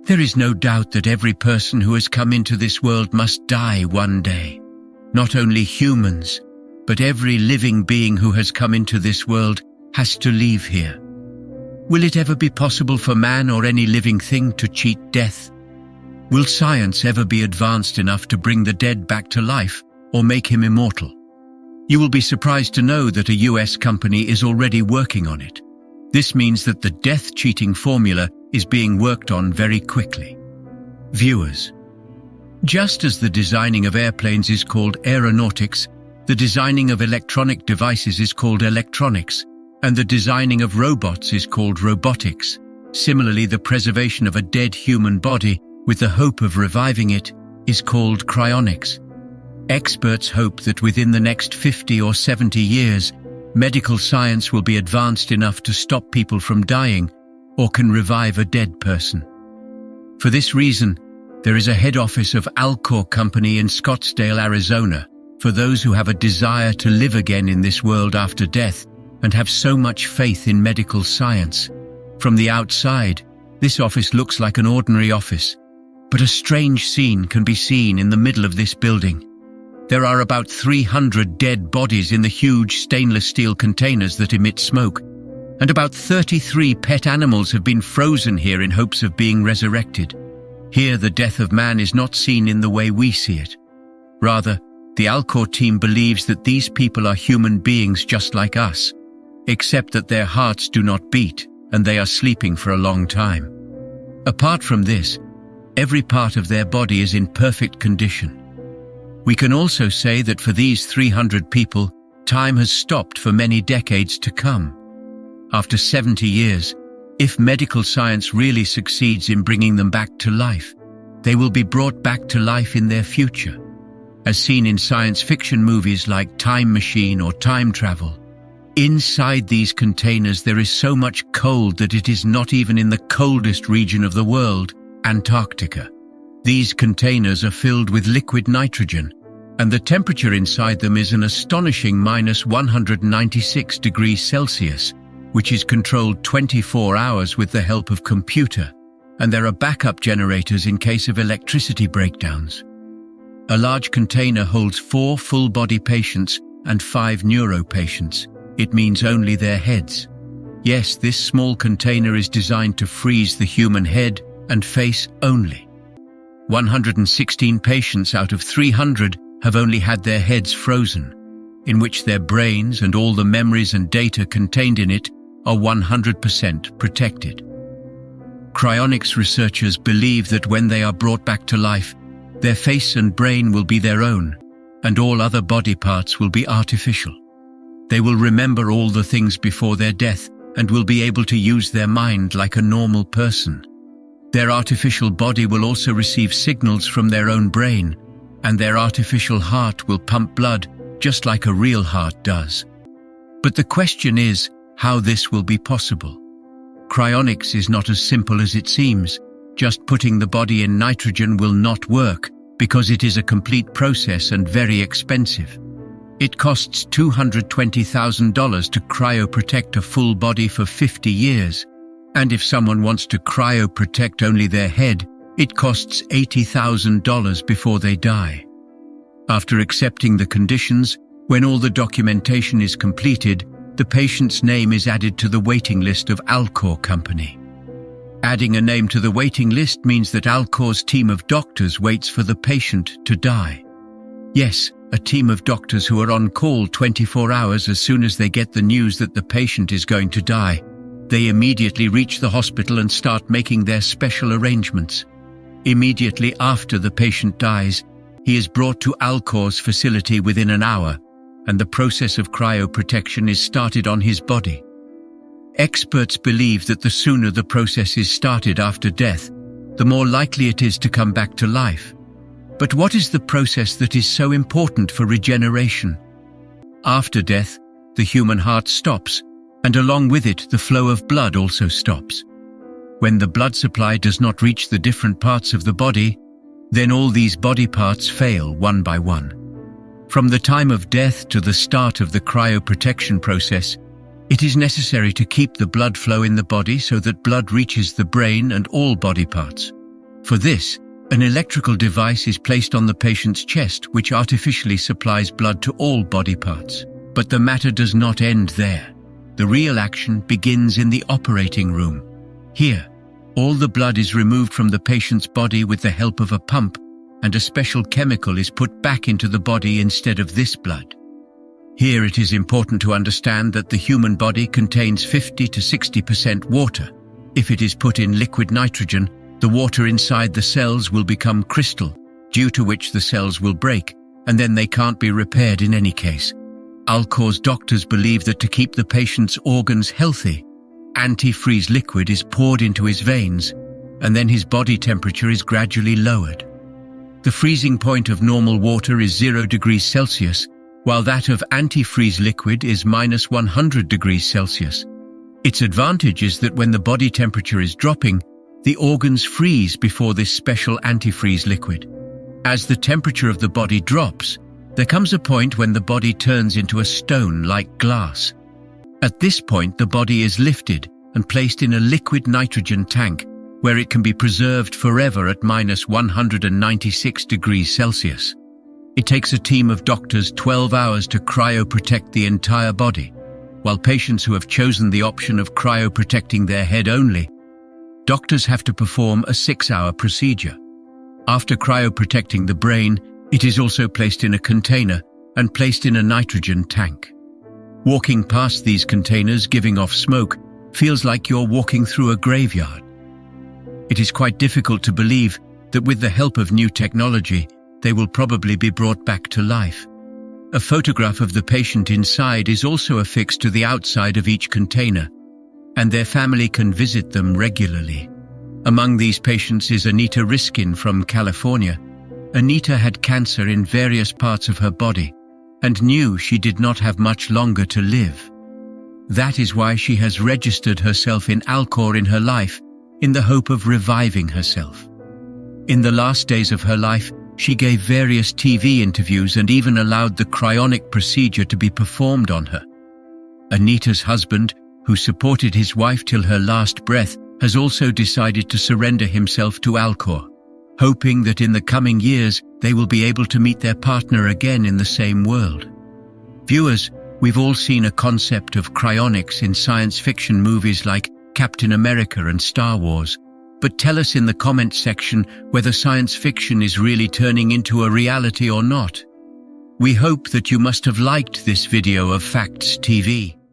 There is no doubt that every person who has come into this world must die one day. Not only humans, but every living being who has come into this world has to leave here. Will it ever be possible for man or any living thing to cheat death? Will science ever be advanced enough to bring the dead back to life or make him immortal? You will be surprised to know that a US company is already working on it. This means that the death-cheating formula is being worked on very quickly. Viewers, just as the designing of airplanes is called aeronautics, the designing of electronic devices is called electronics, and the designing of robots is called robotics. Similarly, the preservation of a dead human body with the hope of reviving it is called cryonics. Experts hope that within the next 50 or 70 years, medical science will be advanced enough to stop people from dying or can revive a dead person. For this reason, there is a head office of Alcor Company in Scottsdale, Arizona, for those who have a desire to live again in this world after death and have so much faith in medical science. From the outside, this office looks like an ordinary office, but a strange scene can be seen in the middle of this building. There are about 300 dead bodies in the huge stainless steel containers that emit smoke, and about 33 pet animals have been frozen here in hopes of being resurrected. Here, the death of man is not seen in the way we see it. Rather, the Alcor team believes that these people are human beings just like us, except that their hearts do not beat and they are sleeping for a long time. Apart from this, every part of their body is in perfect condition. We can also say that for these 300 people, time has stopped for many decades to come. After 70 years, if medical science really succeeds in bringing them back to life, they will be brought back to life in their future. As seen in science fiction movies like Time Machine or Time Travel, inside these containers there is so much cold that it is not even in the coldest region of the world, Antarctica. These containers are filled with liquid nitrogen, and the temperature inside them is an astonishing -196 degrees Celsius, which is controlled 24 hours with the help of computer, and there are backup generators in case of electricity breakdowns. A large container holds 4 full-body patients and 5 neuro patients. It means only their heads. Yes, this small container is designed to freeze the human head and face only. 116 patients out of 300 have only had their heads frozen, in which their brains and all the memories and data contained in it are 100% protected. Cryonics researchers believe that when they are brought back to life, their face and brain will be their own, and all other body parts will be artificial. They will remember all the things before their death and will be able to use their mind like a normal person. Their artificial body will also receive signals from their own brain, and their artificial heart will pump blood just like a real heart does. But the question is how this will be possible. Cryonics is not as simple as it seems. Just putting the body in nitrogen will not work because it is a complete process and very expensive. It costs $220,000 to cryoprotect a full body for 50 years, and if someone wants to cryoprotect only their head, it costs $80,000 before they die. After accepting the conditions, when all the documentation is completed, the patient's name is added to the waiting list of Alcor Company. Adding a name to the waiting list means that Alcor's team of doctors waits for the patient to die. Yes, a team of doctors who are on call 24 hours as soon as they get the news that the patient is going to die. They immediately reach the hospital and start making their special arrangements. Immediately after the patient dies, he is brought to Alcor's facility within an hour, and the process of cryoprotection is started on his body. Experts believe that the sooner the process is started after death, the more likely it is to come back to life. But what is the process that is so important for regeneration? After death, the human heart stops, and along with it, the flow of blood also stops. When the blood supply does not reach the different parts of the body, then all these body parts fail one by one. From the time of death to the start of the cryoprotection process, it is necessary to keep the blood flow in the body so that blood reaches the brain and all body parts. For this, an electrical device is placed on the patient's chest which artificially supplies blood to all body parts. But the matter does not end there. The real action begins in the operating room. Here, all the blood is removed from the patient's body with the help of a pump, and a special chemical is put back into the body instead of this blood. Here it is important to understand that the human body contains 50 to 60% water. If it is put in liquid nitrogen, the water inside the cells will become crystal, due to which the cells will break, and then they can't be repaired in any case. Alcor's doctors believe that to keep the patient's organs healthy, antifreeze liquid is poured into his veins, and then his body temperature is gradually lowered. The freezing point of normal water is 0 degrees Celsius, while that of antifreeze liquid is minus 100 degrees Celsius. Its advantage is that when the body temperature is dropping, the organs freeze before this special antifreeze liquid. As the temperature of the body drops, there comes a point when the body turns into a stone like glass. At this point, the body is lifted and placed in a liquid nitrogen tank, where it can be preserved forever at minus 196 degrees Celsius. It takes a team of doctors 12 hours to cryoprotect the entire body, while patients who have chosen the option of cryoprotecting their head only, doctors have to perform a 6-hour procedure. After cryoprotecting the brain, it is also placed in a container and placed in a nitrogen tank. Walking past these containers giving off smoke feels like you're walking through a graveyard. It is quite difficult to believe that with the help of new technology, they will probably be brought back to life. A photograph of the patient inside is also affixed to the outside of each container, and their family can visit them regularly. Among these patients is Anita Riskin from California. Anita had cancer in various parts of her body and knew she did not have much longer to live. That is why she has registered herself in Alcor in her life in the hope of reviving herself. In the last days of her life, she gave various TV interviews and even allowed the cryonic procedure to be performed on her. Anita's husband, who supported his wife till her last breath, has also decided to surrender himself to Alcor, hoping that in the coming years they will be able to meet their partner again in the same world. Viewers, we've all seen a concept of cryonics in science fiction movies like Captain America and Star Wars, but tell us in the comment section whether science fiction is really turning into a reality or not. We hope that you must have liked this video of Facts TV.